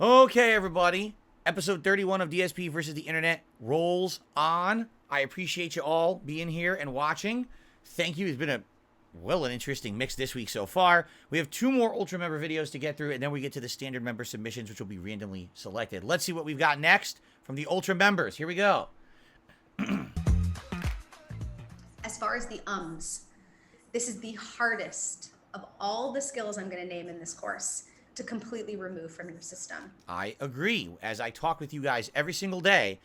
Okay, everybody. Episode 31 of DSP versus the Internet rolls on. I appreciate you all being here and watching. Thank you. It's been an interesting mix this week so far. We have 2 more Ultra member videos to get through, and then we get to the standard member submissions, which will be randomly selected. Let's see what we've got next from the Ultra members. Here we go. As far as the ums, this is the hardest of all the skills I'm going to name in this course to completely remove from your system. I agree. As I talk with you guys every single day,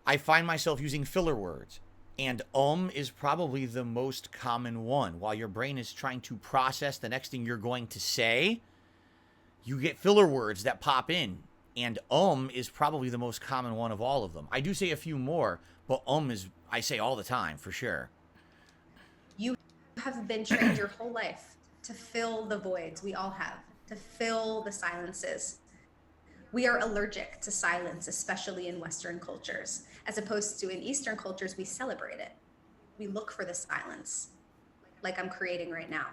I find myself using filler words. And is probably the most common one. While your brain is trying to process the next thing you're going to say, you get filler words that pop in. And is probably the most common one of all of them. I do say a few more, but is, I say all the time, for sure. You have been trained your whole life to fill the voids. We all have. To fill the silences. We are allergic to silence, especially in Western cultures, as opposed to in Eastern cultures, we celebrate it. We look for the silence, like I'm creating right now.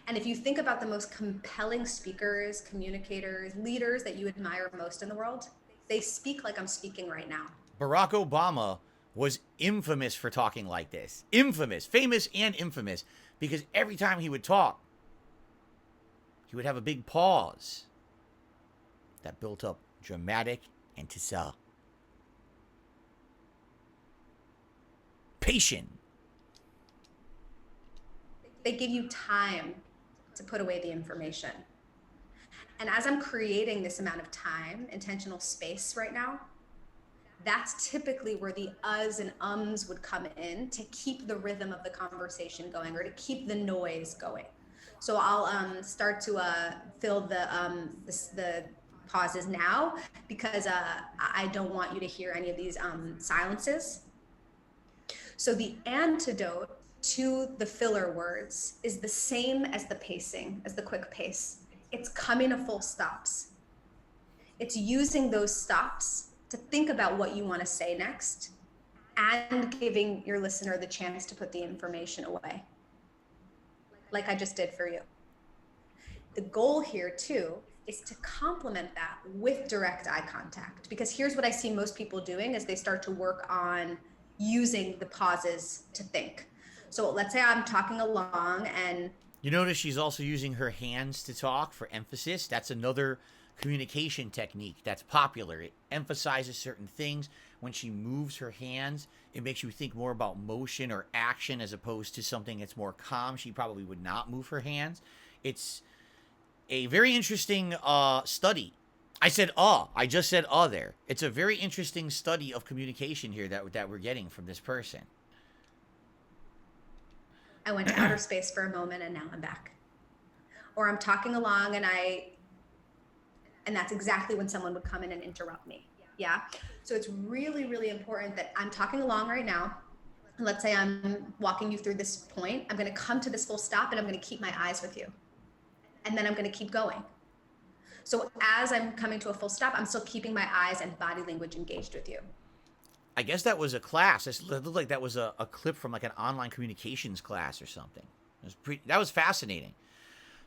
And if you think about the most compelling speakers, communicators, leaders that you admire most in the world, they speak like I'm speaking right now. Barack Obama was infamous for talking like this. Infamous, famous and infamous, because every time he would talk, he would have a big pause that built up dramatic anticipation. They give you time to put away the information. And as I'm creating this amount of time, intentional space right now, that's typically where the uhs and ums would come in to keep the rhythm of the conversation going or to keep the noise going. So I'll start to fill the pauses now because I don't want you to hear any of these silences. So the antidote to the filler words is the same as the pacing, as the quick pace. It's coming to full stops. It's using those stops to think about what you want to say next and giving your listener the chance to put the information away, like I just did for you. The goal here too is to complement that with direct eye contact, because here's what I see most people doing as they start to work on using the pauses to think. So let's say I'm talking along and you notice she's also using her hands to talk for emphasis. That's another communication technique that's popular. It emphasizes certain things. When she moves her hands, it makes you think more about motion or action as opposed to something that's more calm. She probably would not move her hands. It's a very interesting study. I said I just said there. It's a very interesting study of communication here that we're getting from this person. I went to outer space for a moment and now I'm back. Or I'm talking along and that's exactly when someone would come in and interrupt me. Yeah. So it's really, really important that I'm talking along right now. Let's say I'm walking you through this point. I'm going to come to this full stop and I'm going to keep my eyes with you. And then I'm going to keep going. So as I'm coming to a full stop, I'm still keeping my eyes and body language engaged with you. I guess that was a class. It looked like that was a clip from like an online communications class or something. That was fascinating.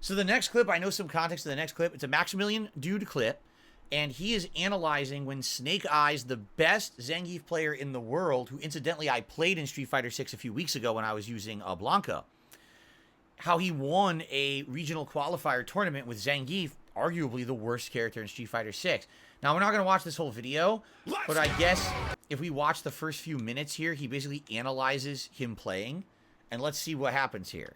So the next clip, I know some context of the next clip. It's a Maximilian Dude clip. And he is analyzing when Snake Eyez, the best Zangief player in the world, who incidentally I played in Street Fighter 6 a few weeks ago when I was using Blanca, how he won a regional qualifier tournament with Zangief, arguably the worst character in Street Fighter 6. Now, we're not going to watch this whole video, but I guess if we watch the first few minutes here, he basically analyzes him playing. And let's see what happens here.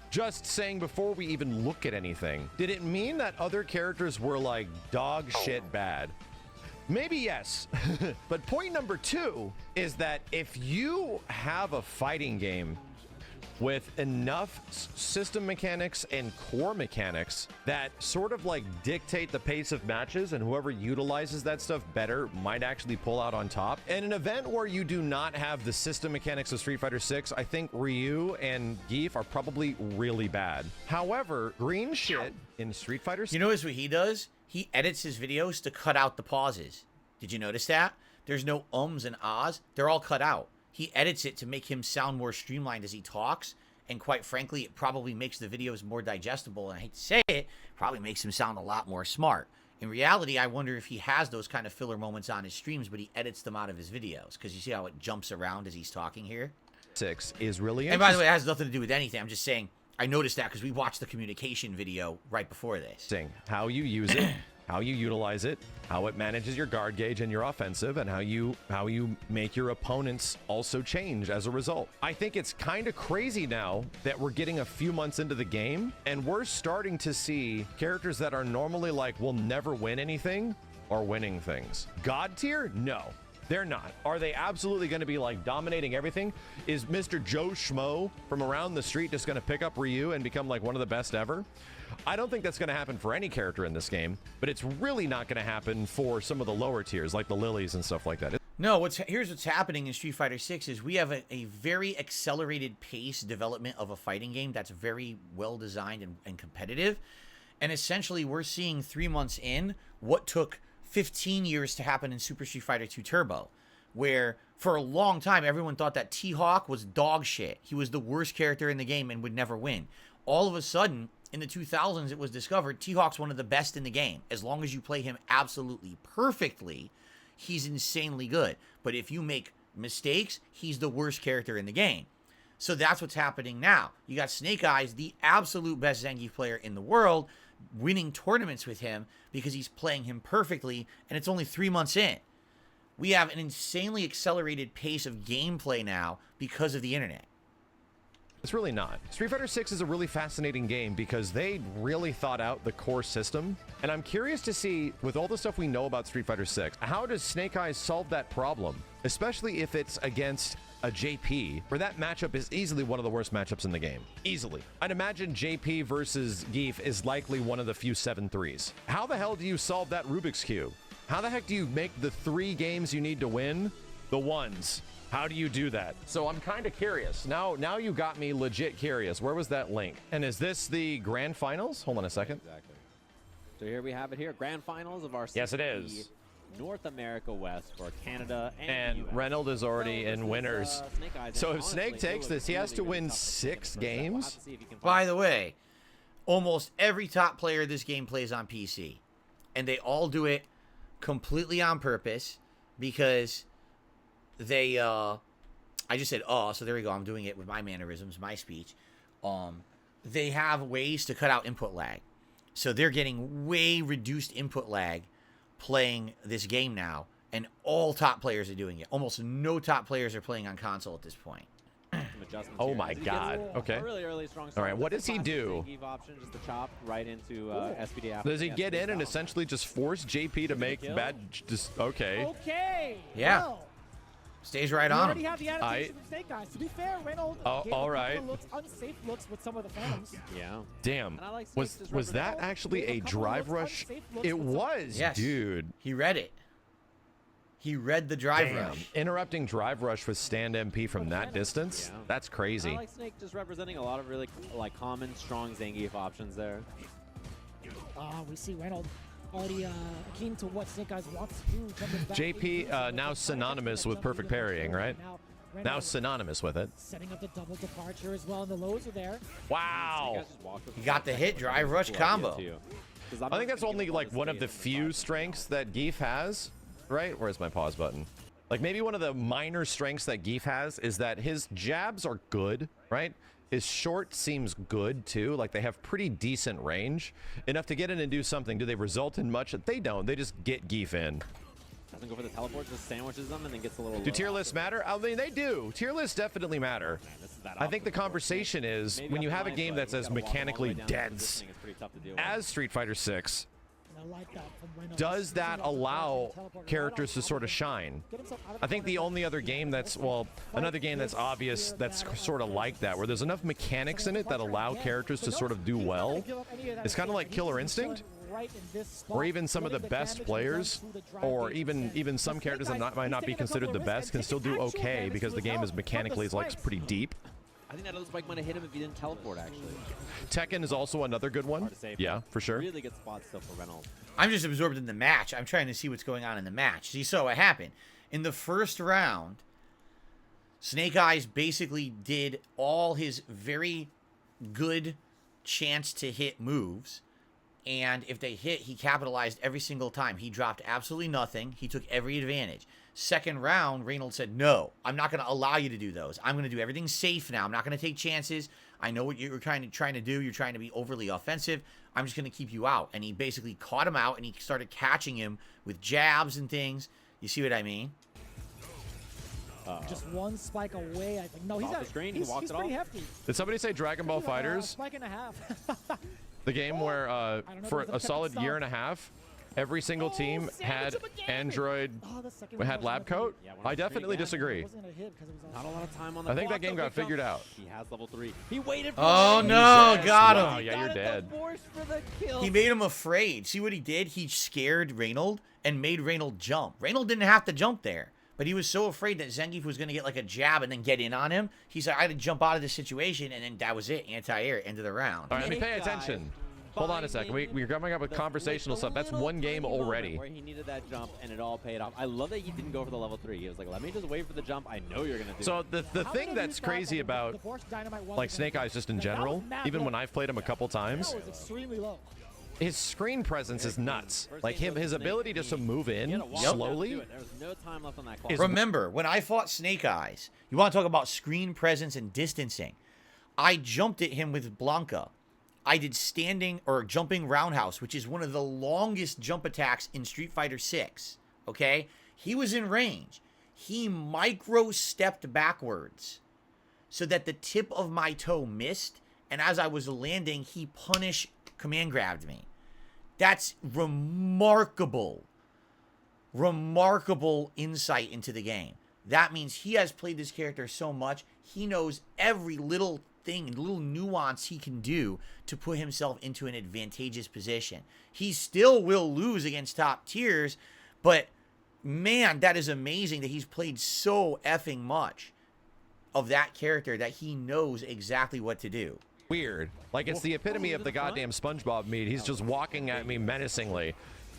Just saying before we even look at anything, did it mean that other characters were like dog shit bad? Maybe yes. But point number 2 is that if you have a fighting game with enough system mechanics and core mechanics that sort of like dictate the pace of matches, and whoever utilizes that stuff better might actually pull out on top. In an event where you do not have the system mechanics of Street Fighter 6, I think Ryu and Gief are probably really bad. However, green shit in Street Fighter 6... You notice what he does? He edits his videos to cut out the pauses. Did you notice that? There's no ums and ahs. They're all cut out. He edits it to make him sound more streamlined as he talks, And quite frankly, it probably makes the videos more digestible. And I hate to say it, probably makes him sound a lot more smart. In reality, I wonder if he has those kind of filler moments on his streams, but he edits them out of his videos. Because you see how it jumps around as he's talking here? 6 is really And by the way, it has nothing to do with anything. I'm just saying, I noticed that because we watched the communication video right before this. How you use it, how you utilize it, how it manages your guard gauge and your offensive, and how you make your opponents also change as a result. I think it's kind of crazy now that we're getting a few months into the game and we're starting to see characters that are normally like will never win anything are winning things. God tier? No. They're not. Are they absolutely going to be like dominating everything? Is Mr. Joe Schmo from around the street just going to pick up Ryu and become like one of the best ever? I don't think that's going to happen for any character in this game, but it's really not going to happen for some of the lower tiers like the Lilies and stuff like that. No, here's what's happening in Street Fighter 6 is we have a very accelerated pace development of a fighting game that's very well designed and competitive. And essentially we're seeing 3 months in what took 15 years to happen in Super Street Fighter 2 Turbo, where for a long time everyone thought that T-Hawk was dog shit. He was the worst character in the game and would never win. All of a sudden, in the 2000s, it was discovered T-Hawk's one of the best in the game. As long as you play him absolutely perfectly, he's insanely good. But if you make mistakes, he's the worst character in the game. So that's what's happening now. You got Snake Eyes, the absolute best Zangief player in the world, winning tournaments with him because he's playing him perfectly, and it's only 3 months in. We have an insanely accelerated pace of gameplay now because of the internet. It's really not. Street Fighter 6 is a really fascinating game because they really thought out the core system. And I'm curious to see, with all the stuff we know about Street Fighter 6, how does Snake Eyes solve that problem? Especially if it's against a JP, where that matchup is easily one of the worst matchups in the game. Easily. I'd imagine JP versus Geef is likely one of the few 7-3s. How the hell do you solve that Rubik's Cube? How the heck do you make the 3 games you need to win the ones? How do you do that? So I'm kind of curious. Now you got me legit curious. Where was that link? And is this the grand finals? Hold on a second. Exactly. So here we have it here. Grand finals of our Yes, it is. North America West for Canada and US. Reynolds is already in winners. So if Snake takes this, he has to win 6 games. By the way, almost every top player of this game plays on PC. And they all do it completely on purpose because they, I just said, so there we go. I'm doing it with my mannerisms, my speech. They have ways to cut out input lag. So they're getting way reduced input lag playing this game now, and all top players are doing it. Almost no top players are playing on console at this point. Oh my god. Okay. Really strong all right, what does he do? Option, just the chop right into SPD. Does he get in and essentially just force JP to make bad okay. Yeah. Well, stays right on him. have the attitude of Snake Eyes. To be fair, Reynolds gave all a right. couple of unsafe looks with some of the Phantoms. Yeah. Damn. Like Was that actually a drive rush? It was, yes. Dude. He read it. He read the drive Damn. rush. Interrupting drive rush with stand MP from that distance? Yeah. That's crazy. I like Snake just representing a lot of really like common, strong Zangief options there. We see Reynolds already keen to what Snake Eyes wants to do. JP now synonymous with perfect parrying, right? Now synonymous with it. Setting up the double departure as well, and the lows are there. Wow. He got the hit drive rush combo. I think that's only like one of the few strengths that Geef has, right? Where's my pause button? Like maybe one of the minor strengths that Geef has is that his jabs are good, right? His short seems good too. Like they have pretty decent range. Enough to get in and do something. Do they result in much? They don't. They just get Geef in. Doesn't go for the teleport, just sandwiches them and then gets a little. Do tier lists matter? I mean, they do. Tier lists definitely matter. I think the conversation is when you have a game that's as mechanically dense as Street Fighter 6, does that allow characters to sort of shine? I think the only other game that's, well, another game that's obvious that's sort of like that, where there's enough mechanics in it that allow characters to sort of do well, it's kind of like Killer Instinct, or even some of the best players, or even some characters that might not be considered the best can still do okay because the game is mechanically like pretty deep. I think that other spike might have hit him if he didn't teleport, actually. Tekken is also another good one. Yeah, for sure. Really good spot still for Reynolds. I'm just absorbed in the match. I'm trying to see what's going on in the match. See, so what happened? In the first round, Snake Eyes basically did all his very good chance to hit moves, and if they hit, he capitalized every single time. He dropped absolutely nothing. He took every advantage. Second round, Reynolds said, no, I'm not going to allow you to do those. I'm going to do everything safe now. I'm not going to take chances. I know what you're trying to do. You're trying to be overly offensive. I'm just going to keep you out. And he basically caught him out, and he started catching him with jabs and things. You see what I mean? Just one spike away, I think. No, he's Off not. the screen, he He's walked it pretty off. hefty. Did somebody say Dragon Ball Fighters? Spike and a half. The game where, know, for there was a a solid stop. year and a half, every single team had Android, The second one had was lab gonna coat? Yeah, when I on the screen, definitely yeah. disagree. It wasn't a hit 'cause it was Not a on- lot of time on the I think that clock, game though, got big figured jump. out. He has level 3. He waited for Oh, it. no, Jesus. got him. Wow, yeah, you're dead. Force for the kill. He made him afraid. See what he did? He scared Reynolds and made Reynolds jump. Reynolds didn't have to jump there, but he was so afraid that Zangief was going to get like a jab and then get in on him. He said, I had to jump out of this situation, and then that was it. Anti-air, end of the round. All right, let me pay Snake Eyes attention. Hold on a second. We're coming up with the- conversational the stuff. That's little one game tiny moment already. Where he needed that jump, and it all paid off. I love that he didn't go for the level 3. He was like, let me just wait for the jump. I know you're going to do So it. the How many thing of that's you thought crazy that about the Force Dynamite was like gonna Snake be- Eyes just in Like, that general, was mad even low. when I've played him a couple times, That was extremely low. his screen presence is nuts. First Like game goes his to Snake. ability just to move He had in to walk down to do slowly. it. There was no time left on that clock. Is- Remember, when I fought Snake Eyes, you want to talk about screen presence and distancing. I jumped at him with Blanca. I did standing or jumping roundhouse, which is one of the longest jump attacks in Street Fighter 6. Okay? He was in range. He micro-stepped backwards so that the tip of my toe missed, and as I was landing, he punish command grabbed me. That's remarkable. Remarkable insight into the game. That means he has played this character so much, he knows every little thing, little nuance he can do to put himself into an advantageous position. He still will lose against top tiers, but man, that is amazing that he's played so effing much of that character that he knows exactly what to do. Weird. Like it's the epitome of the goddamn SpongeBob meat. He's just walking at me menacingly.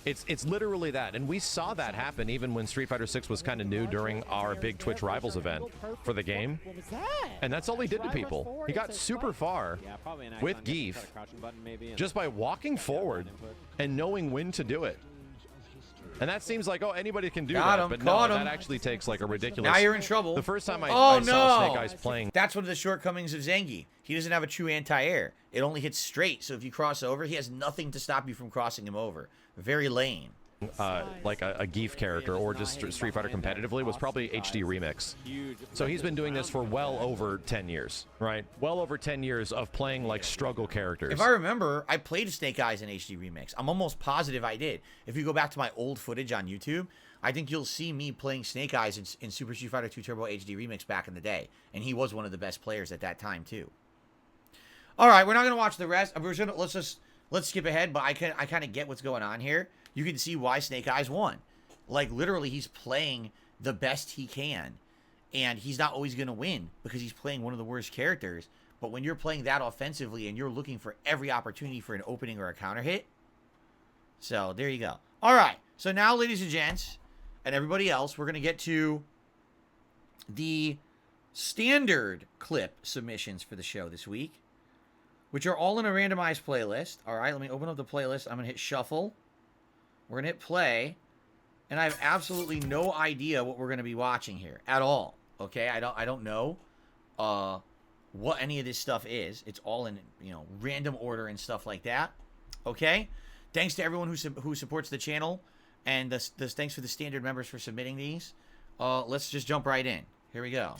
It's literally that, and we saw that happen even when Street Fighter 6 was kind of new during our big Twitch Rivals event for the game. What was that? And that's all he did to people. He got super far Yeah, probably an with icon, yeah, Geef press a crouching button maybe, and just by walking forward and knowing when to do it. And that seems like, oh, anybody can do Got that, him, but caught no, him. that actually takes like a ridiculous. Now you're in trouble. The first time I Oh, saw no. Snake Eyes playing, That's one of the shortcomings of Zangief. He doesn't have a true anti-air. It only hits straight, so if you cross over, he has nothing to stop you from crossing him over. Very lame. like a Geef character or just Street Fighter competitively was probably HD Remix. huge. So he's been doing this for well over 10 years, right? Well over 10 years of playing like struggle characters. If I remember, I played Snake Eyes in HD Remix. I'm almost positive I did. If you go back to my old footage on YouTube, I think you'll see me playing Snake Eyes in Super Street Fighter 2 Turbo HD Remix back in the day. And he was one of the best players at that time, too. All right, we're not going to watch the rest. Let's skip ahead, but I kind of get what's going on here. You can see why Snake Eyes won. Like, literally, he's playing the best he can. And he's not always going to win because he's playing one of the worst characters. But when you're playing that offensively and you're looking for every opportunity for an opening or a counter hit. So, there you go. All right. So now, ladies and gents, and everybody else, we're going to get to the standard clip submissions for the show this week, which are all in a randomized playlist. All right, let me open up the playlist. I'm going to hit shuffle. We're going to hit play. And I have absolutely no idea what we're going to be watching here at all. Okay, I don't know what any of this stuff is. It's all in, random order and stuff like that. Okay? Thanks to everyone who supports the channel, and thanks for the standard members for submitting these. Let's just jump right in. Here we go.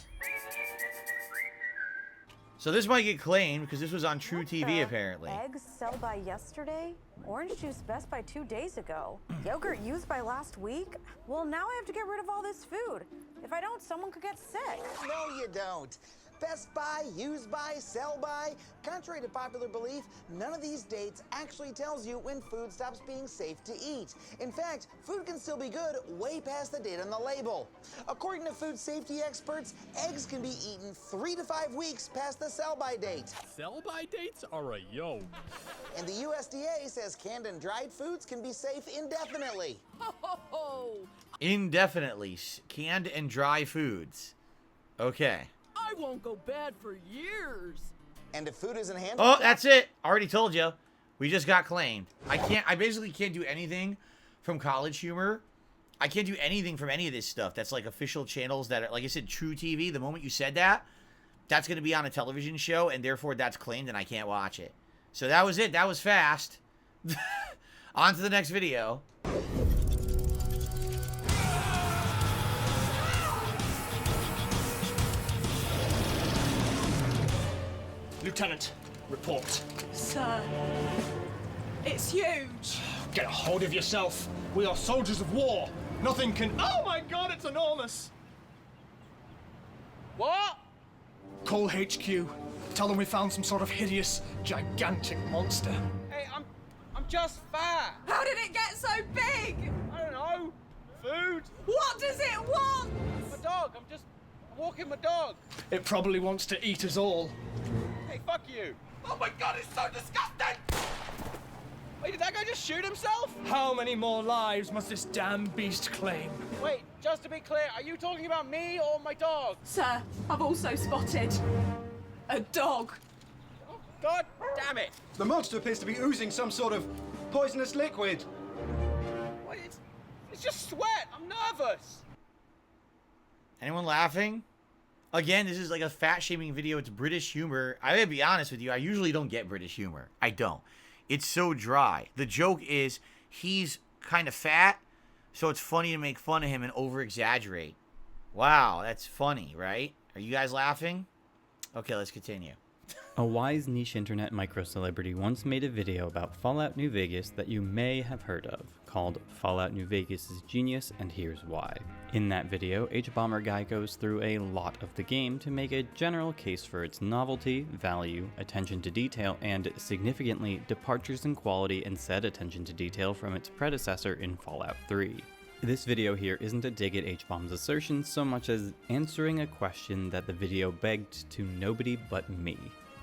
So this might get claimed because this was on True TV apparently. Eggs sell by yesterday? Orange juice best by 2 days ago? Yogurt used by last week? Well, now I have to get rid of all this food. If I don't, someone could get sick. No, you don't. Best by, use by, sell by. Contrary to popular belief, none of these dates actually tells you when food stops being safe to eat. In fact, food can still be good way past the date on the label. According to food safety experts, eggs can be eaten 3 to 5 weeks past the sell-by date. Sell-by dates are a yo. And the USDA says canned and dried foods can be safe indefinitely. Indefinitely. Canned and dry foods. Okay. I won't go bad for years. And if food isn't handled... Oh, that's it. Already told you. We just got claimed. I basically can't do anything from College Humor. I can't do anything from any of this stuff that's like official channels that are, like I said, True TV. The moment you said that, that's going to be on a television show, and therefore that's claimed, and I can't watch it. So that was it. That was fast. On to the next video. Lieutenant, report. Sir, it's huge. Get a hold of yourself. We are soldiers of war. Nothing can... Oh my god, it's enormous! What? Call HQ. Tell them we found some sort of hideous, gigantic monster. Hey, I'm just fat. How did it get so big? I don't know. Food. What does it want? My dog. I'm walking my dog. It probably wants to eat us all. Hey, fuck you. Oh my god, it's so disgusting. Wait, did that guy just shoot himself? How many more lives must this damn beast claim? Wait, just to be clear, are you talking about me or my dog? Sir, I've also spotted a dog. Oh, god damn it. The monster appears to be oozing some sort of poisonous liquid. Wait, it's just sweat. I'm nervous. Anyone laughing? Again, this is like a fat-shaming video. It's British humor. I gotta be honest with you. I usually don't get British humor. I don't. It's so dry. The joke is he's kind of fat, so it's funny to make fun of him and over-exaggerate. Wow, that's funny, right? Are you guys laughing? Okay, let's continue. A wise niche internet micro-celebrity once made a video about Fallout New Vegas that you may have heard of, called Fallout New Vegas is Genius and Here's Why. In that video, H-Bomber Guy goes through a lot of the game to make a general case for its novelty, value, attention to detail, and, significantly, departures in quality and said attention to detail from its predecessor in Fallout 3. This video here isn't a dig at H-Bomb's assertions so much as answering a question that the video begged to nobody but me.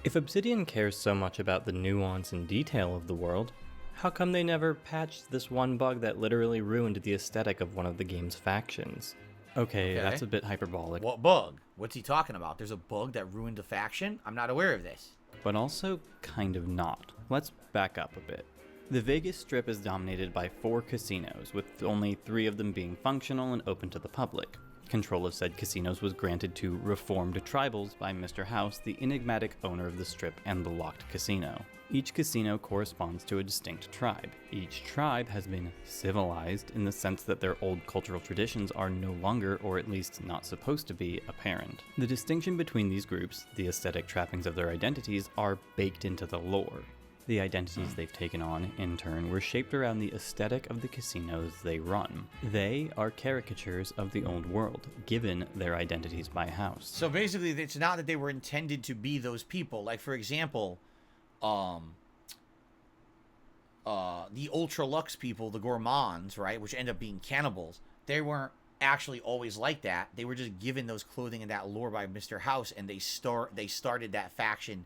If Obsidian cares so much about the nuance and detail of the world, how come they never patched this one bug that literally ruined the aesthetic of one of the game's factions? Okay, that's a bit hyperbolic. What bug? What's he talking about? There's a bug that ruined a faction? I'm not aware of this. But also kind of not. Let's back up a bit. The Vegas Strip is dominated by 4 casinos, with only 3 of them being functional and open to the public. Control of said casinos was granted to reformed tribals by Mr. House, the enigmatic owner of the Strip and the locked casino. Each casino corresponds to a distinct tribe. Each tribe has been civilized in the sense that their old cultural traditions are no longer, or at least not supposed to be, apparent. The distinction between these groups, the aesthetic trappings of their identities, are baked into the lore. The identities they've taken on, in turn, were shaped around the aesthetic of the casinos they run. They are caricatures of the old world, given their identities by House. So basically, it's not that they were intended to be those people. Like, for example, the Ultra Lux people, the Gourmands, right, which end up being cannibals, they weren't actually always like that. They were just given those clothing and that lore by Mr. House, and they started that faction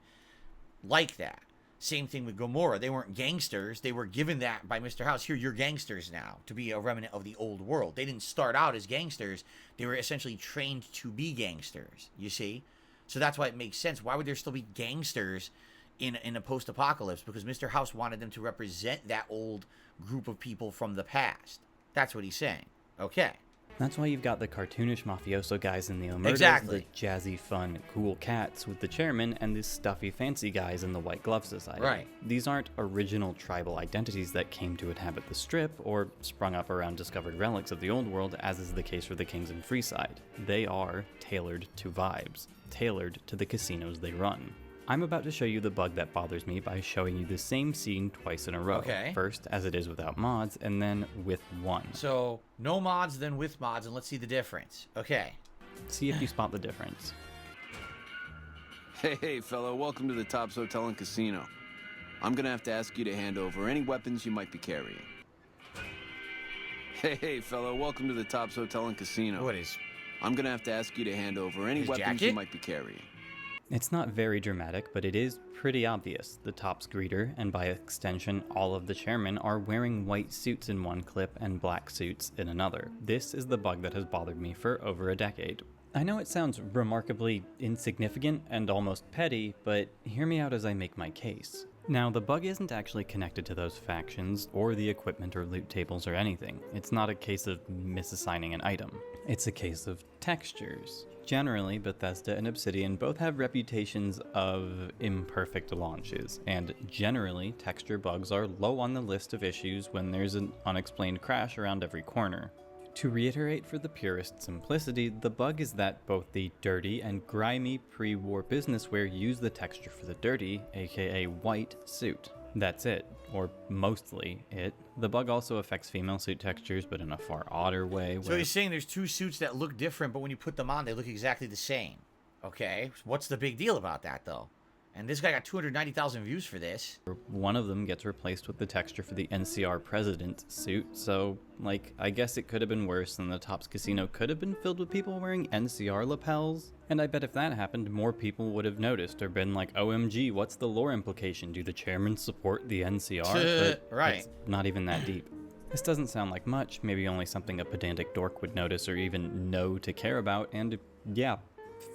like that. Same thing with Gomorrah. They weren't gangsters. They were given that by Mr. House. Here, you're gangsters now, to be a remnant of the old world. They didn't start out as gangsters. They were essentially trained to be gangsters, you see? So that's why it makes sense. Why would there still be gangsters in a post-apocalypse? Because Mr. House wanted them to represent that old group of people from the past. That's what he's saying. Okay. That's why you've got the cartoonish mafioso guys in the Omertas, Exactly. the jazzy, fun, cool cats with the chairman, and the stuffy, fancy guys in the White Glove Society. Right. These aren't original tribal identities that came to inhabit the Strip, or sprung up around discovered relics of the old world, as is the case for the Kings in Freeside. They are tailored to vibes, tailored to the casinos they run. I'm about to show you the bug that bothers me by showing you the same scene twice in a row. Okay. First, as it is without mods, and then with one. So, no mods, then with mods, and let's see the difference. Okay. See if you spot the difference. Hey, fellow, welcome to the Tops Hotel and Casino. I'm gonna have to ask you to hand over any weapons you might be carrying. Hey, fellow, welcome to the Tops Hotel and Casino. What is? I'm gonna have to ask you to hand over any His weapons jacket? you might be carrying. It's not very dramatic, but it is pretty obvious. The Top's greeter, and by extension all of the chairmen, are wearing white suits in one clip and black suits in another. This is the bug that has bothered me for over a decade. I know it sounds remarkably insignificant and almost petty, but hear me out as I make my case. Now, the bug isn't actually connected to those factions, or the equipment or loot tables or anything. It's not a case of misassigning an item. It's a case of textures. Generally, Bethesda and Obsidian both have reputations of imperfect launches, and generally, texture bugs are low on the list of issues when there's an unexplained crash around every corner. To reiterate for the purest simplicity, the bug is that both the dirty and grimy pre-war businesswear use the texture for the dirty, aka white, suit. That's it, or mostly it. The bug also affects female suit textures, but in a far odder way. So he's saying there's two suits that look different, but when you put them on, they look exactly the same. Okay, what's the big deal about that, though? And this guy got 290,000 views for this. One of them gets replaced with the texture for the NCR president suit, so, like, I guess it could have been worse, and the Tops Casino could have been filled with people wearing NCR lapels. And I bet if that happened, more people would have noticed or been like, OMG, what's the lore implication? Do the chairmen support the NCR? But right. It's not even that deep. This doesn't sound like much, maybe only something a pedantic dork would notice or even know to care about, and yeah,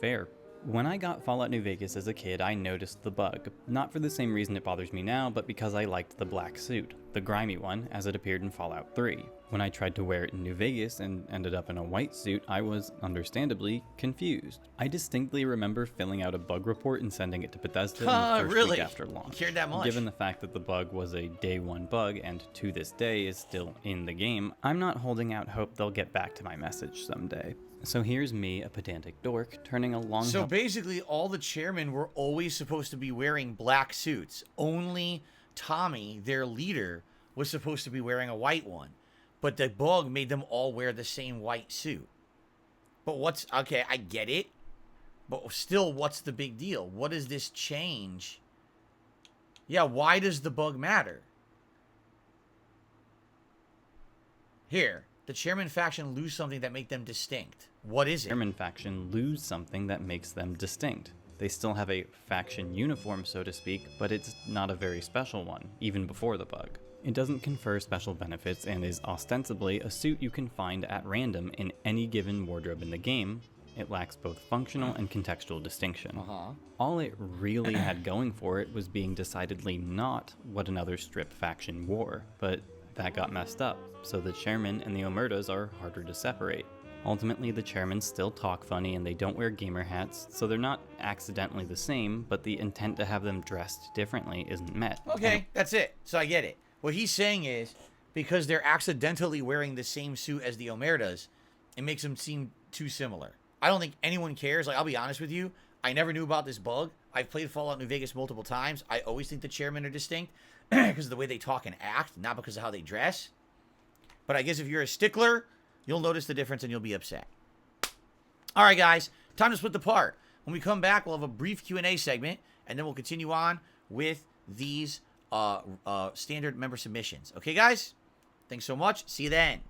fair. When I got Fallout New Vegas as a kid, I noticed the bug. Not for the same reason it bothers me now, but because I liked the black suit, the grimy one, as it appeared in Fallout 3. When I tried to wear it in New Vegas and ended up in a white suit, I was, understandably, confused. I distinctly remember filling out a bug report and sending it to Bethesda in the first week after launch. You cared that much? Given the fact that the bug was a day one bug and to this day is still in the game, I'm not holding out hope they'll get back to my message someday. So here's me, a pedantic dork, turning a long... So basically, all the chairmen were always supposed to be wearing black suits. Only Tommy, their leader, was supposed to be wearing a white one. But the bug made them all wear the same white suit. But what's... Okay, I get it. But still, what's the big deal? What does this change? Yeah, why does the bug matter? Here. The chairman faction lose something that make them distinct. What is it? Chairman faction lose something that makes them distinct. They still have a faction uniform, so to speak, but it's not a very special one, even before the bug. It doesn't confer special benefits and is ostensibly a suit you can find at random in any given wardrobe in the game. It lacks both functional and contextual distinction. All it really had going for it was being decidedly not what another strip faction wore, but that got messed up, so the chairmen and the omertas are harder to separate. Ultimately, the chairmen still talk funny and they don't wear gamer hats, so they're not accidentally the same, but the intent to have them dressed differently isn't met. Okay, that's it. So I get it. What he's saying is, because they're accidentally wearing the same suit as the omertas, it makes them seem too similar. I don't think anyone cares. Like, I'll be honest with you, I never knew about this bug. I've played Fallout New Vegas multiple times. I always think the chairmen are distinct because of the way they talk and act, not because of how they dress. But I guess if you're a stickler, you'll notice the difference and you'll be upset. All right, guys, time to split the part. When we come back, we'll have a brief Q&A segment, and then we'll continue on with these standard member submissions. Okay, guys? Thanks so much. See you then.